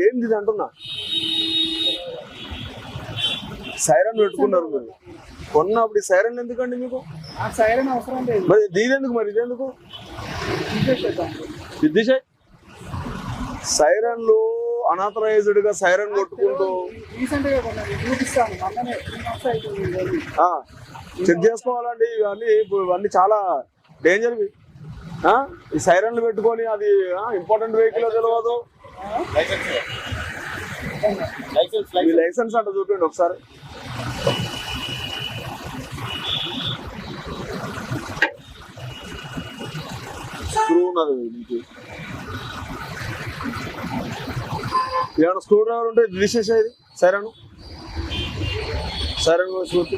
ఏంది ఇది అంటున్నా, సైరన్ పెట్టుకున్నారు మీరు కొన్నప్పుడు. ఈ సైరన్ ఎందుకండి మీకు? సైరన్ అవసరం లేదు. మరి దీనెందుకు, మరి ఇదెందుకు? సిద్ధిషయ్ సైరన్లు అనాథరైజ్డ్ గా సైరన్ కొట్టుకుంటూ చెక్ చేసుకోవాలండి. ఇవన్నీ చాలా డేంజర్. ఈ సైరన్లు పెట్టుకొని అది ఇంపార్టెంట్ వెహికల్ తెలియదు. మీ లైసెన్స్ అంటే చూపించండి ఒకసారి. స్క్రూ ఉన్నది మీకు. ఏమైనా స్క్రూ డ్రైవర్ ఉంటే తీసేసేది సైరన్. సైరన్ చూపి.